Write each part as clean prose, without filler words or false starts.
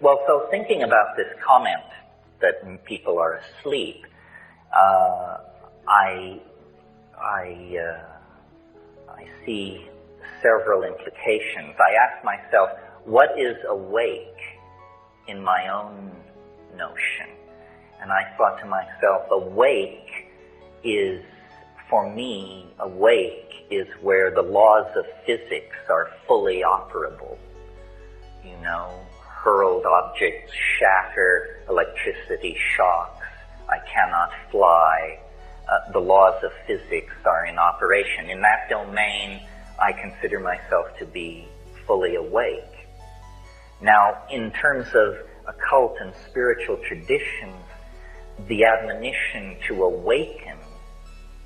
Well, so thinking about this comment that people are asleep, I see several implications. I ask myself, what is awake in my own notion? And I thought to myself, awake is, for me, awake is where the laws of physics are fully operable. You know, hurled objects shatter, electricity shocks, I cannot fly. The laws of physics are in operation. In that domain, I consider myself to be fully awake. Now, in terms of occult and spiritual traditions, the admonition to awaken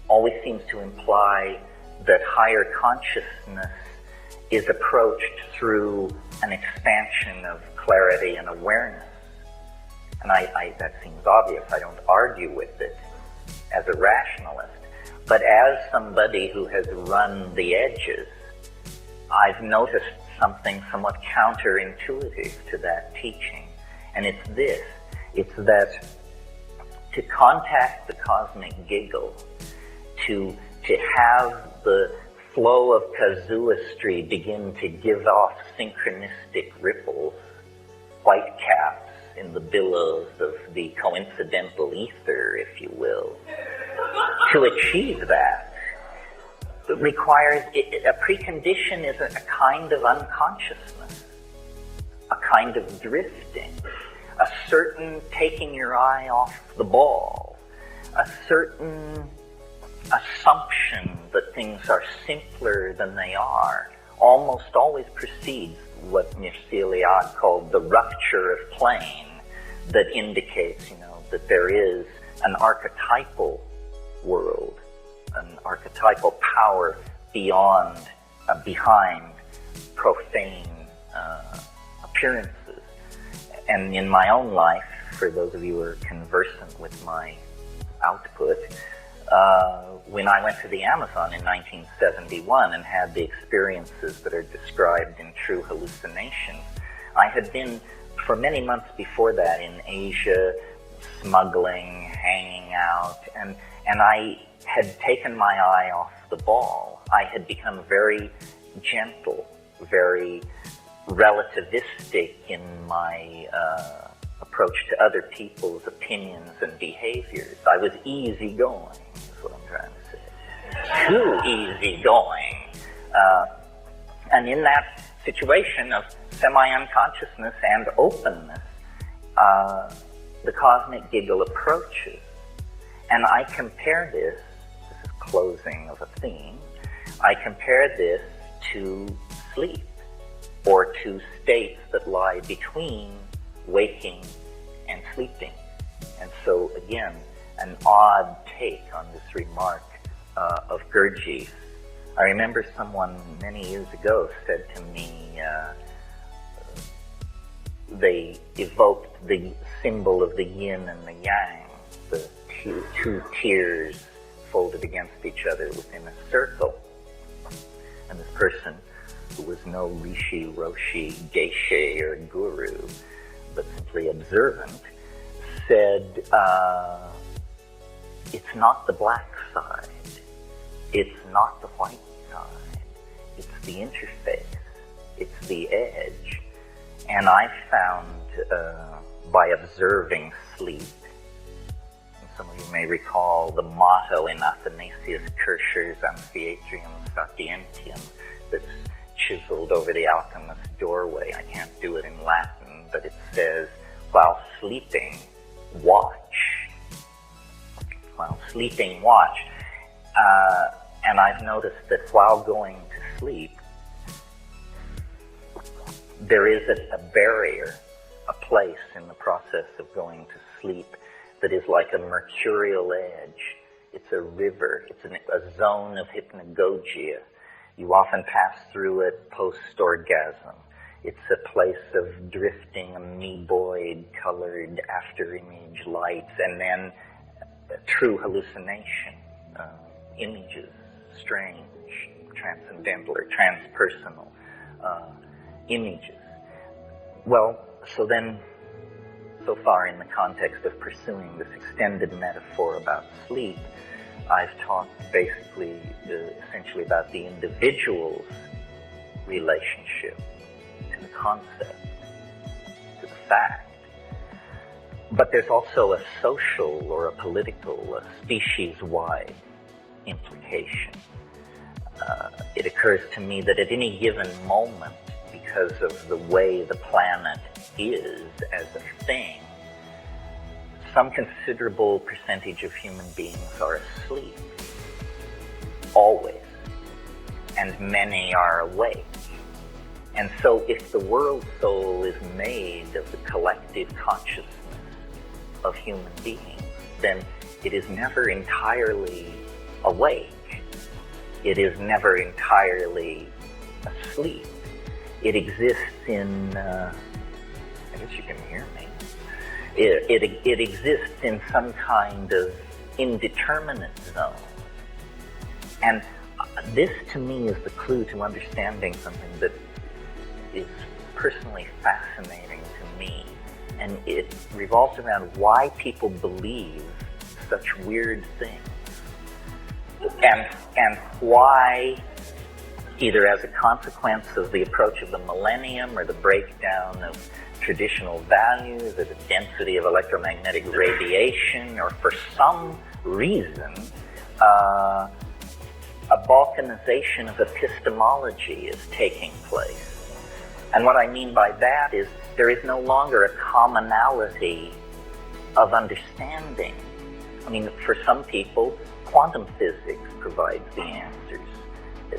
always seems to imply that higher consciousness is approached through an expansion of clarity and awareness. And that seems obvious. I don't argue with it as a rationalist. But as somebody who has run the edges, I've noticed something somewhat counterintuitive to that teaching. And it's this. It's that to contact the cosmic giggle, to have the flow of casuistry begin to give off synchronistic ripples, white caps in the billows of the coincidental ether, if you will. To achieve that requires, a precondition is a kind of unconsciousness, a kind of drifting, a certain taking your eye off the ball, a certain assumption that things are simpler than they are, almost always precedes what Mircea called the rupture of plane, that indicates, that there is an archetypal world, an archetypal power behind profane appearances. And in my own life, for those of you who are conversant with my output, when I went to the Amazon in 1971 and had the experiences that are described in True Hallucinations, I had been, for many months before that, in Asia, smuggling, hanging out, and I had taken my eye off the ball. I had become very gentle, very relativistic in my approach to other people's opinions and behaviors. I was easygoing, is what I'm trying to say. Too easygoing. And in that situation of semi-unconsciousness and openness, the cosmic giggle approaches. And I compare this is closing of a theme, I compare this to sleep, or to states that lie between waking and sleeping. And so, again, an odd take on this remark of Gurdjieff's. I remember someone many years ago said to me, they evoked the symbol of the yin and the yang, the two tears folded against each other within a circle. And this person, who was no rishi, roshi, geshe, or guru, but simply observant, said, it's not the black side, it's not the white side, it's the interface, it's the edge. And I found, by observing sleep, and some of you may recall the motto in Athanasius Kircher's Amphiatrium Sapientium that's chiseled over the alchemist's doorway. I can't do it in Latin, but it says, while sleeping, watch. While sleeping, watch. And I've noticed that while going to sleep, there is a barrier, a place in the process of going to sleep that is like a mercurial edge. It's a river. It's a zone of hypnagogia. You often pass through it post-orgasm. It's a place of drifting amoeboid colored after-image lights, and then true hallucination, images, strange, transcendental or transpersonal images. Well, so then so far in the context of pursuing this extended metaphor about sleep, I've talked basically, essentially about the individual's relationship to the concept, to the fact. But there's also a social or a political, a species-wide implication. It occurs to me that at any given moment, because of the way the planet is as a thing, some considerable percentage of human beings are asleep, always, and many are awake. And so if the world soul is made of the collective consciousness of human beings, then it is never entirely awake. It is never entirely asleep. It exists in, I guess you can hear me. It exists in some kind of indeterminate zone. And this to me is the clue to understanding something that is personally fascinating to me. And it revolves around why people believe such weird things. And why, either as a consequence of the approach of the millennium or the breakdown of traditional values or the density of electromagnetic radiation, or for some reason, a balkanization of epistemology is taking place. And what I mean by that is there is no longer a commonality of understanding. I mean, for some people, quantum physics provides the answers.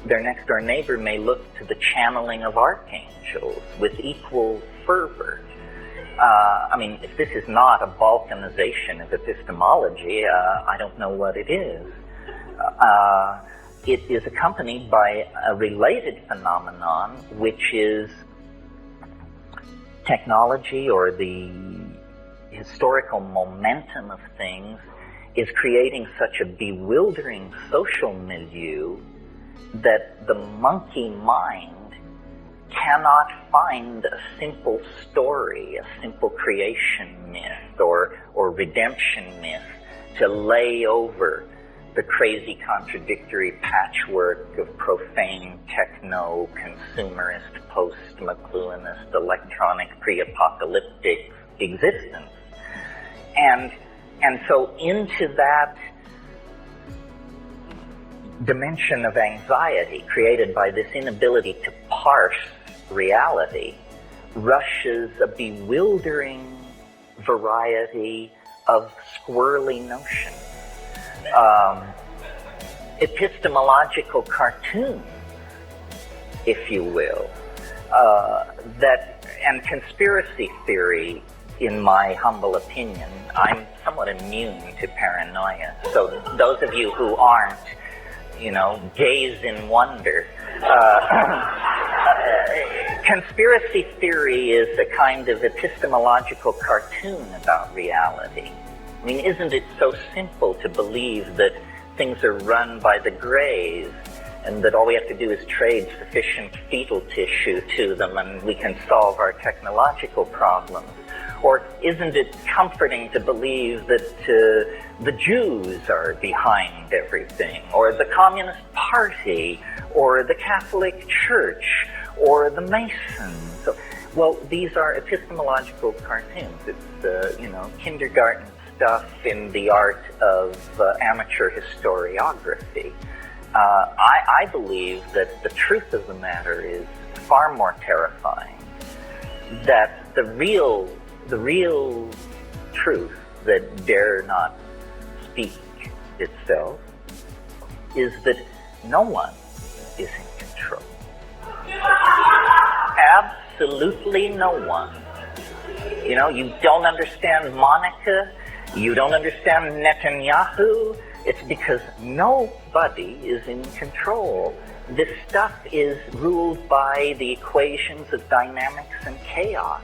Their next door neighbor may look to the channeling of archangels with equal fervor. I mean, if this is not a balkanization of epistemology, I don't know what it is. It is accompanied by a related phenomenon, which is technology, or the historical momentum of things, is creating such a bewildering social milieu that the monkey mind cannot find a simple story, a simple creation myth or redemption myth to lay over the crazy contradictory patchwork of profane techno, consumerist, post-McLuhanist, electronic, pre-apocalyptic existence. And so into that dimension of anxiety created by this inability to parse reality rushes a bewildering variety of squirrely notions. Epistemological cartoons, if you will, and conspiracy theory, in my humble opinion. I'm somewhat immune to paranoia, so those of you who aren't, gaze in wonder. Conspiracy theory is a kind of epistemological cartoon about reality. I mean, isn't it so simple to believe that things are run by the Greys and that all we have to do is trade sufficient fetal tissue to them and we can solve our technological problems? Or isn't it comforting to believe that the Jews are behind everything, or the Communist Party, or the Catholic Church, or the Masons? Well, these are epistemological cartoons. It's, kindergarten stuff in the art of amateur historiography. I believe that the truth of the matter is far more terrifying. That the real truth that dare not speak itself is that no one is in control. Absolutely no one. You don't understand Monica, you don't understand Netanyahu. It's because nobody is in control. This stuff is ruled by the equations of dynamics and chaos.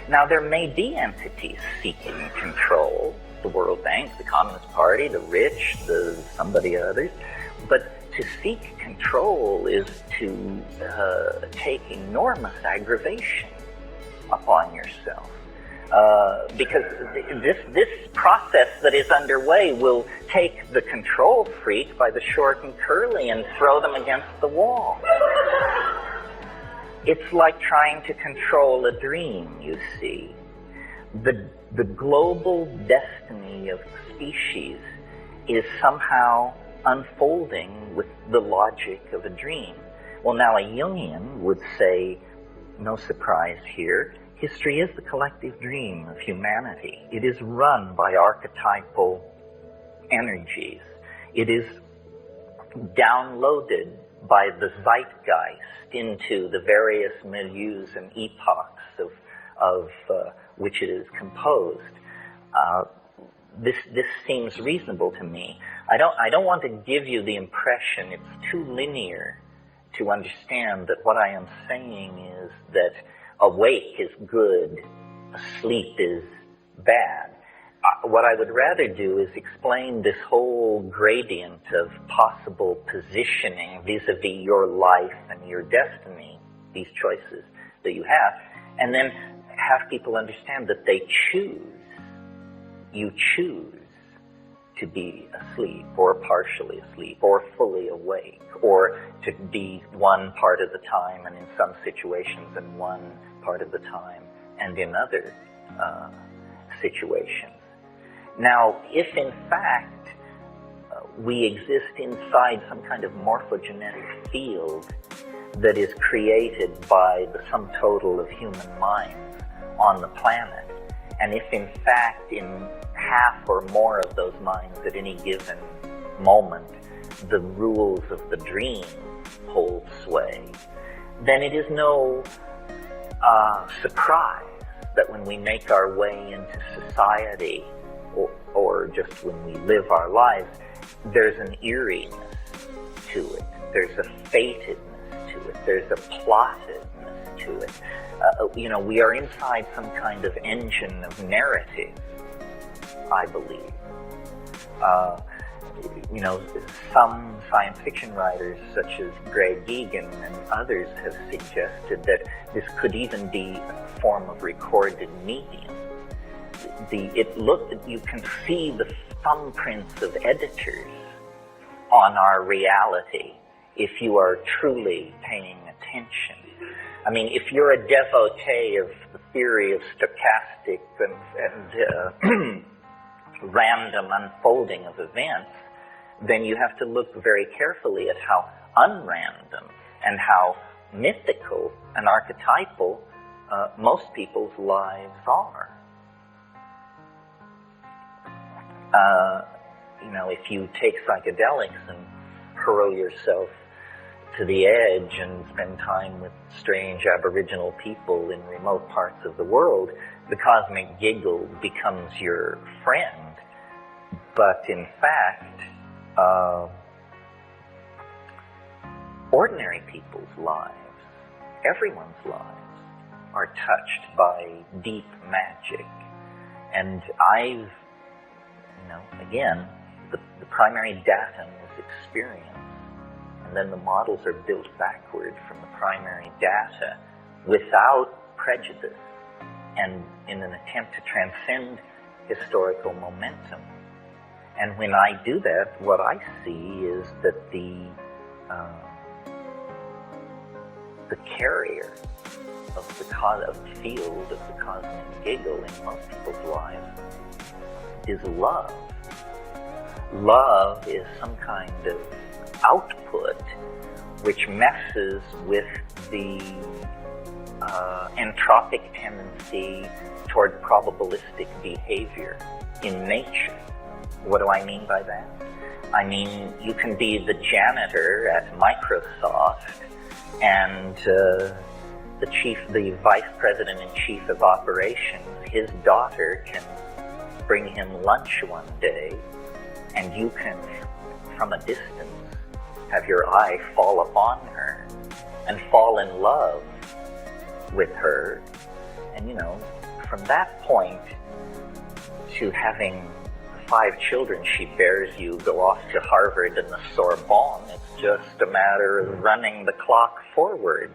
Now, there may be entities seeking control, the World Bank, the Communist Party, the rich, somebody others, but to seek control is to take enormous aggravation upon yourself. Because this process that is underway will take the control freak by the short and curly and throw them against the wall. It's like trying to control a dream, you see. The global destiny of the species is somehow unfolding with the logic of a dream. Well, now a Jungian would say, no surprise here, history is the collective dream of humanity. It is run by archetypal energies. It is downloaded by the zeitgeist into the various milieus and epochs of which it is composed. This seems reasonable to me. I don't want to give you the impression it's too linear to understand that what I am saying is that awake is good, asleep is bad. What I would rather do is explain this whole gradient of possible positioning vis-a-vis your life and your destiny, these choices that you have, and then have people understand that they choose. You choose to be asleep, or partially asleep, or fully awake, or to be one part of the time and in some situations and one part of the time and in other situations. Now, if in fact we exist inside some kind of morphogenetic field that is created by the sum total of human minds on the planet, and if in fact in half or more of those minds at any given moment the rules of the dream hold sway, then it is no surprise that when we make our way into society or just when we live our lives, there's an eeriness to it, there's a fatedness to it, there's a plottedness to it. We are inside some kind of engine of narrative, I believe. Some science fiction writers, such as Greg Egan and others, have suggested that this could even be a form of recorded medium. You can see the thumbprints of editors on our reality if you are truly paying attention. I mean, if you're a devotee of the theory of stochastic and random unfolding of events, then you have to look very carefully at how unrandom and how mythical and archetypal most people's lives are. If you take psychedelics and hurl yourself to the edge and spend time with strange Aboriginal people in remote parts of the world, the cosmic giggle becomes your friend. But in fact, ordinary people's lives, everyone's lives, are touched by deep magic. And again, the primary datum is experience. And then the models are built backward from the primary data without prejudice and in an attempt to transcend historical momentum. And when I do that, what I see is that the carrier of the field of the cosmic giggle in most people's lives is love. Love is some kind of output which messes with the entropic tendency toward probabilistic behavior in nature. What do I mean by that? I mean, you can be the janitor at Microsoft and the vice president and chief of operations, his daughter can bring him lunch one day, and you can, from a distance, have your eye fall upon her and fall in love with her. And from that point to having 5 children she bears you go off to Harvard and the Sorbonne, it's just a matter of running the clock forward.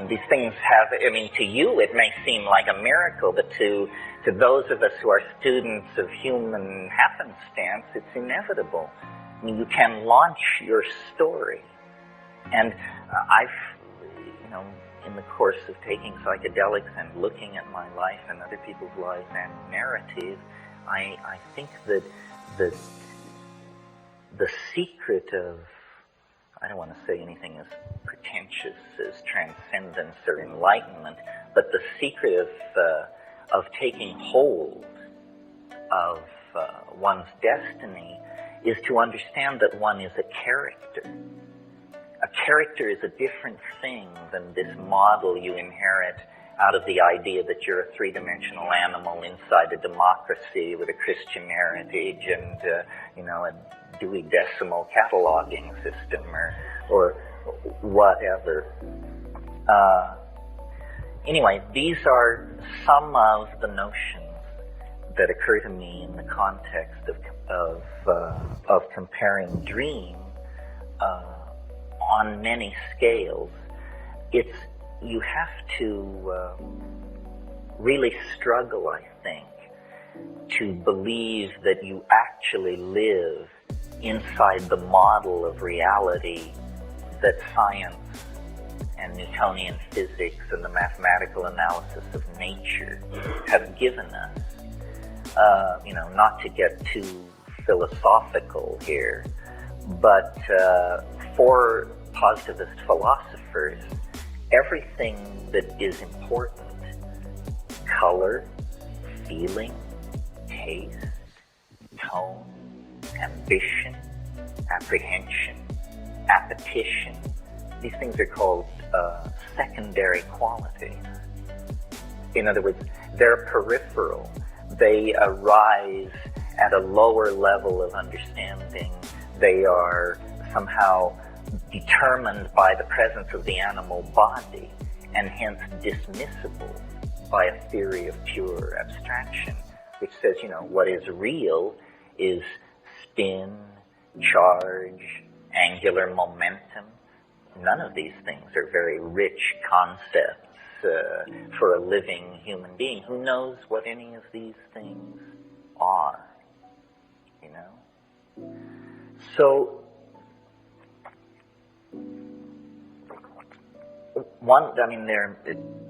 these things have, I mean, to you it may seem like a miracle, but to those of us who are students of human happenstance, it's inevitable. I mean, you can launch your story. And in the course of taking psychedelics and looking at my life and other people's lives and narrative, I think that the secret of, I don't want to say anything as pretentious as transcendence or enlightenment, but the secret of taking hold of one's destiny is to understand that one is a character. A character is a different thing than this model you inherit out of the idea that you're a three-dimensional animal inside a democracy with a Christian heritage and, a Dewey Decimal cataloging system or whatever. Anyway, these are some of the notions that occur to me in the context of comparing dream on many scales. You have to really struggle, I think, to believe that you actually live inside the model of reality that science and Newtonian physics and the mathematical analysis of nature have given us. Not to get too philosophical here, but for positivist philosophers, everything that is important, color, feeling, taste, tone, ambition, apprehension, appetition, these things are called secondary qualities. In other words, they're peripheral. They arise at a lower level of understanding. They are somehow determined by the presence of the animal body and hence dismissible by a theory of pure abstraction, which says, what is real is spin, charge, angular momentum. None of these things are very rich concepts for a living human being. Who knows what any of these things are, So,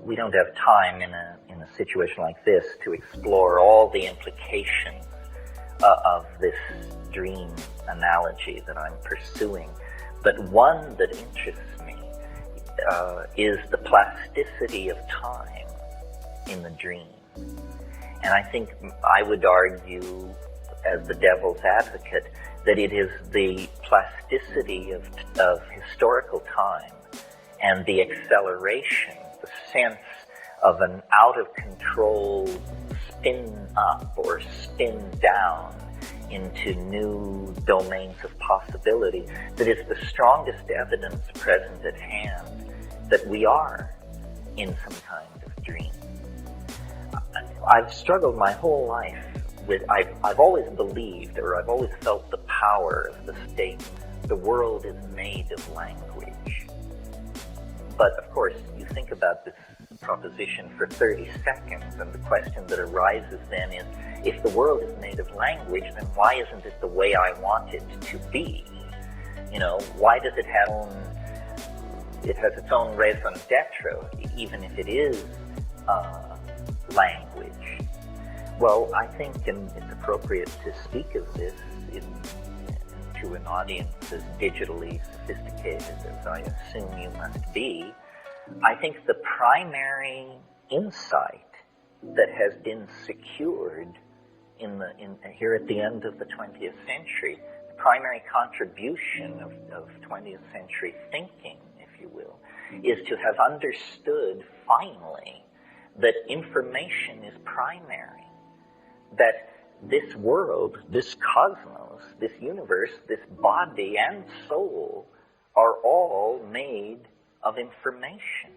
we don't have time in a situation like this to explore all the implications of this dream analogy that I'm pursuing. But one that interests me is the plasticity of time in the dream. And I think I would argue, as the devil's advocate, that it is the plasticity of historical time and the acceleration, the sense of an out-of-control spin up or spin down into new domains of possibility that is the strongest evidence present at hand that we are in some kind of dream. I've struggled my whole life with, I've always believed, or I've always felt the power of the statement, the world is made of language. But of course, you think about this proposition for 30 seconds, and the question that arises then is, if the world is made of language, then why isn't it the way I want it to be? Why does it has its own raison d'etre, even if it is language? Well, I think it's appropriate to speak of this to an audience as digitally sophisticated as I assume you must be. I think the primary insight that has been secured here at the end of the 20th century, the primary contribution of 20th century thinking, if you will, is to have understood finally that information is primary. That this world, this cosmos, this universe, this body and soul are all made of information.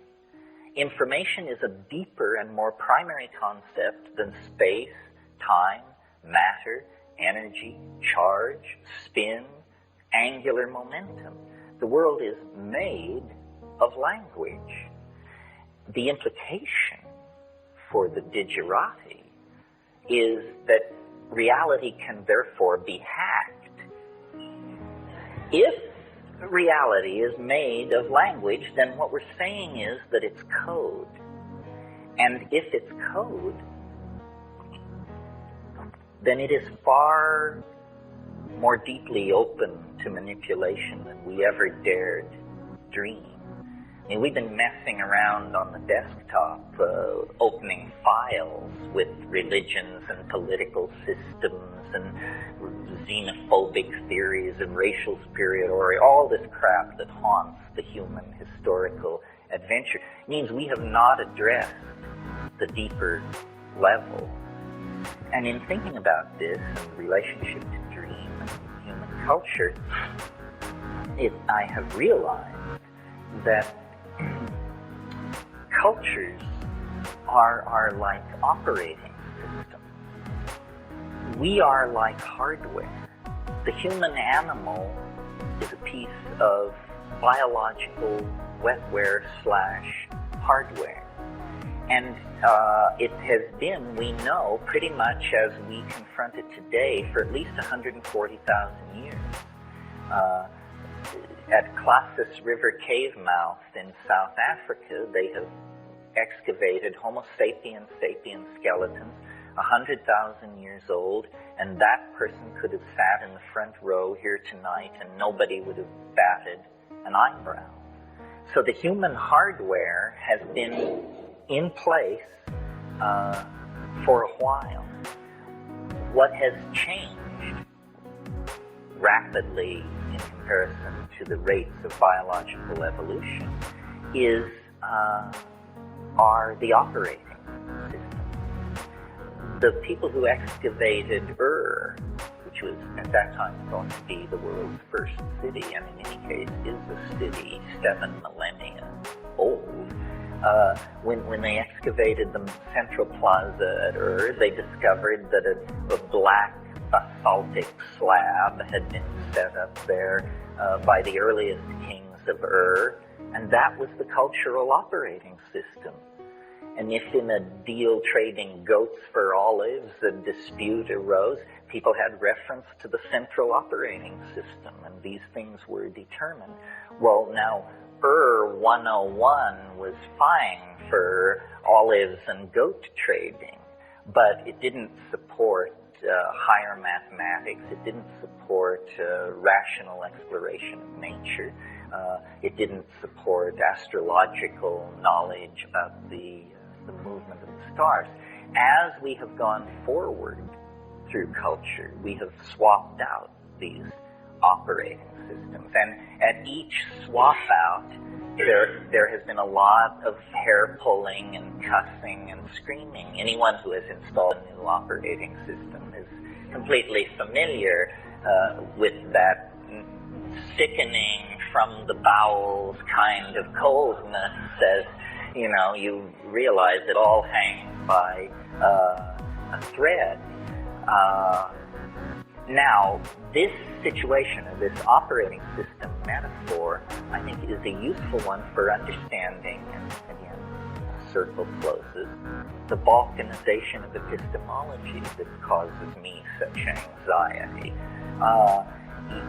Information is a deeper and more primary concept than space, time, matter, energy, charge, spin, angular momentum. The world is made of language. the implication for the digerati is that reality can therefore be hacked. If reality is made of language, then what we're saying is that it's code. And if it's code, then it is far more deeply open to manipulation than we ever dared dream. I mean, we've been messing around on the desktop, opening files with religions and political systems and xenophobic theories and racial superiority, all this crap that haunts the human historical adventure. It means we have not addressed the deeper level. And in thinking about this in relationship to dream and human culture, I have realized that cultures are like operating systems. We are like hardware. The human animal is a piece of biological wetware / hardware. And it has been, we know, pretty much as we confront it today for at least 140,000 years. At Klassus River cave mouth in South Africa, they have excavated Homo sapiens skeletons 100,000 years old, and that person could have sat in the front row here tonight and nobody would have batted an eyebrow. So the human hardware has been in place for a while. What has changed rapidly in comparison to the rates of biological evolution are the operating systems. The people who excavated which was at that time thought to be the world's first city, and in any case is a city 7 millennia old, when they excavated the central plaza at they discovered that a black basaltic slab had been set up there by the earliest kings of and that was the cultural operating system. And if in a deal trading goats for olives a dispute arose, people had reference to the central operating system, and these things were determined. Well, now, 101 was fine for olives and goat trading, but it didn't support higher mathematics. It didn't support rational exploration of nature. It didn't support astrological knowledge about the movement of the stars. As we have gone forward through culture, we have swapped out these operating systems. And at each swap out, there has been a lot of hair pulling and cussing and screaming. Anyone who has installed a new operating system is completely familiar with that sickening from the bowels kind of coldness as, you realize it all hangs by a thread. Now, this situation, or this operating system metaphor, I think is a useful one for understanding, and again, circle closes, the balkanization of epistemology that causes me such anxiety.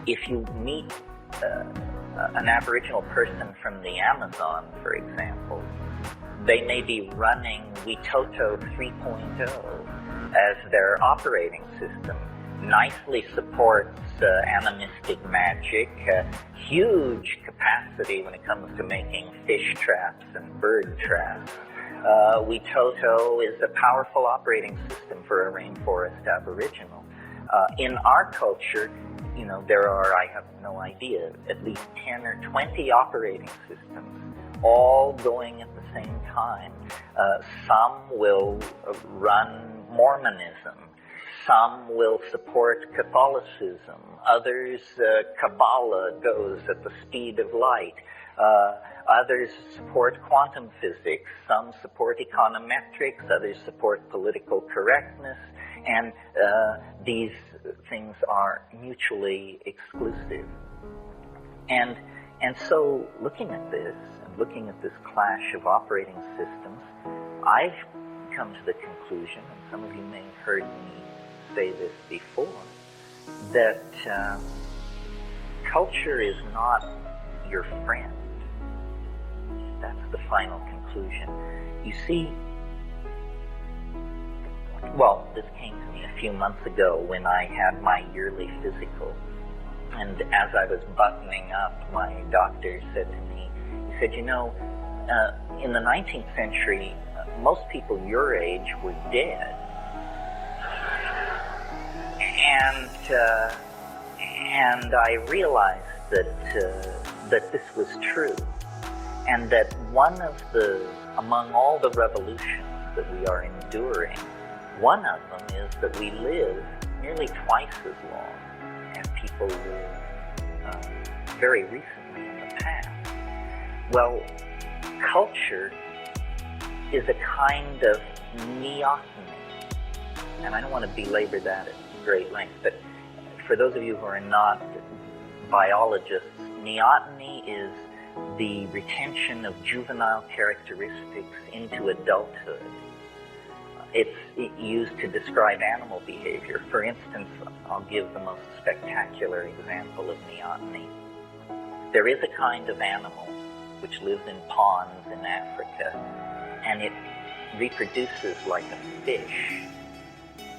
If you meet an Aboriginal person from the Amazon, for example, they may be running Witoto 3.0 as their operating system. Nicely supports animistic magic, huge capacity when it comes to making fish traps and bird traps. Witoto is a powerful operating system for a rainforest aboriginal. In our culture, there are, I have no idea, at least 10 or 20 operating systems, all going at the same time. Some will run Mormonism. Some will support Catholicism. Others, Kabbalah goes at the speed of light. Others support quantum physics. Some support econometrics. Others support political correctness. And these things are mutually exclusive. And so looking at this, and looking at this clash of operating systems, I've come to the conclusion, and some of you may have heard me say this before, that culture is not your friend. That's the final conclusion. You see, well, this came to me a few months ago when I had my yearly physical. And as I was buttoning up, my doctor said to me, he said, you know, in the 19th century, most people your age were dead. And I realized that this was true. And that among all the revolutions that we are enduring, one of them is that we live nearly twice as long as people lived very recently in the past. Well, culture is a kind of neoteny. And I don't want to belabor that at great length, but for those of you who are not biologists, neoteny is the retention of juvenile characteristics into adulthood. It's used to describe animal behavior. For instance, I'll give the most spectacular example of neoteny. There is a kind of animal which lives in ponds in Africa, and it reproduces like a fish.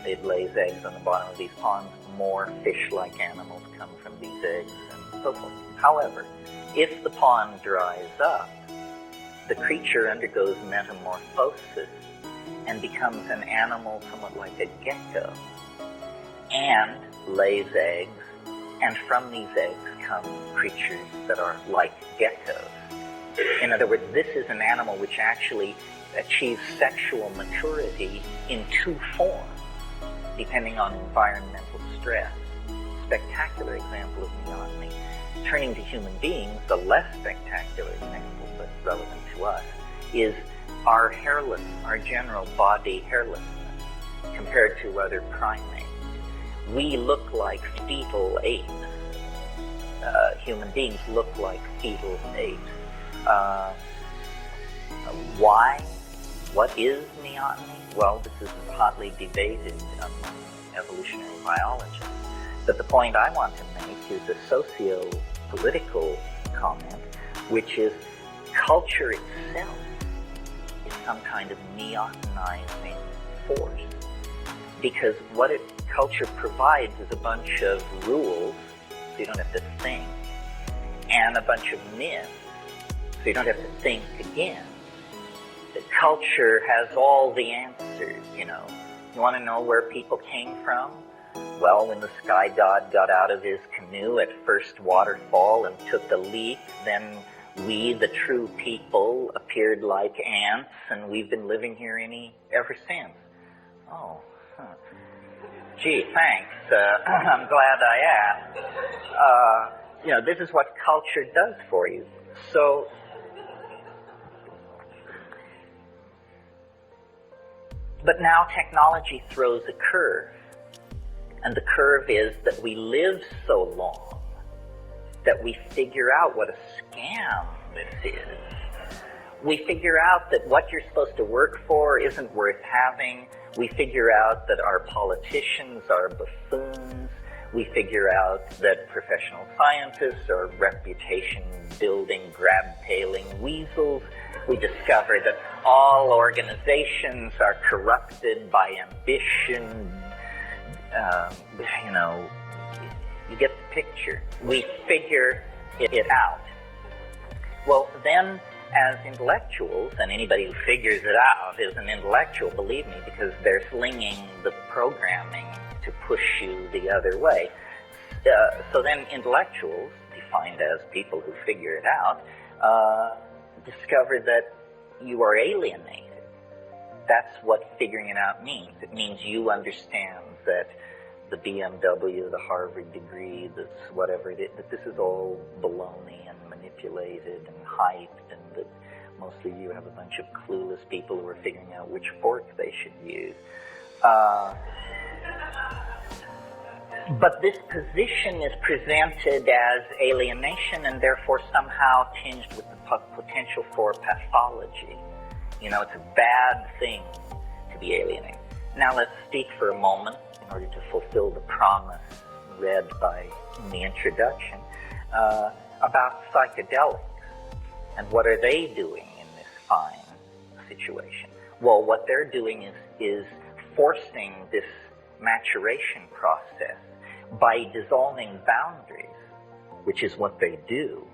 It lays eggs on the bottom of these ponds. More fish-like animals come from these eggs, and so forth. However, if the pond dries up, the creature undergoes metamorphosis and becomes an animal somewhat like a gecko, and lays eggs, and from these eggs come creatures that are like geckos. In other words, this is an animal which actually achieves sexual maturity in two forms, depending on environmental stress. Spectacular example of neoteny. Turning to human beings, the less spectacular example, but relevant to us, is our general body hairlessness compared to other primates. We look like fetal apes. Human beings look like fetal apes. Why? What is neoteny? Well, this is hotly debated among evolutionary biologists. But the point I want to make is a socio-political comment, which is culture itself is some kind of neotenizing force. Because what culture provides is a bunch of rules, so you don't have to think, and a bunch of myths, so you don't have to think again. The culture has all the answers, you know. You want to know where people came from? Well, when the sky god got out of his canoe at first waterfall and took the leap, then we, the true people, appeared like ants, and we've been living here ever since. Oh, gee, thanks. I'm glad I asked. This is what culture does for you. So, but now technology throws a curve. And the curve is that we live so long that we figure out what a scam this is. We figure out that what you're supposed to work for isn't worth having. We figure out that our politicians are buffoons. We figure out that professional scientists are reputation-building, grab-tailing weasels. We discover that all organizations are corrupted by ambition. You get the picture. We figure it out. Well, then, as intellectuals, and anybody who figures it out is an intellectual, believe me, because they're slinging the programming to push you the other way. So then intellectuals, defined as people who figure it out, discover that you are alienated. That's what figuring it out means. It means you understand that the BMW, the Harvard degree, that this is all baloney and manipulated and hyped, and that mostly you have a bunch of clueless people who are figuring out which fork they should use. But this position is presented as alienation and therefore somehow tinged with the potential for pathology. You know, it's a bad thing to be alienated. Now let's speak for a moment, in order to fulfill the promise read in the introduction, about psychedelics. And what are they doing in this fine situation? Well, what they're doing is forcing this maturation process by dissolving boundaries, which is what they do.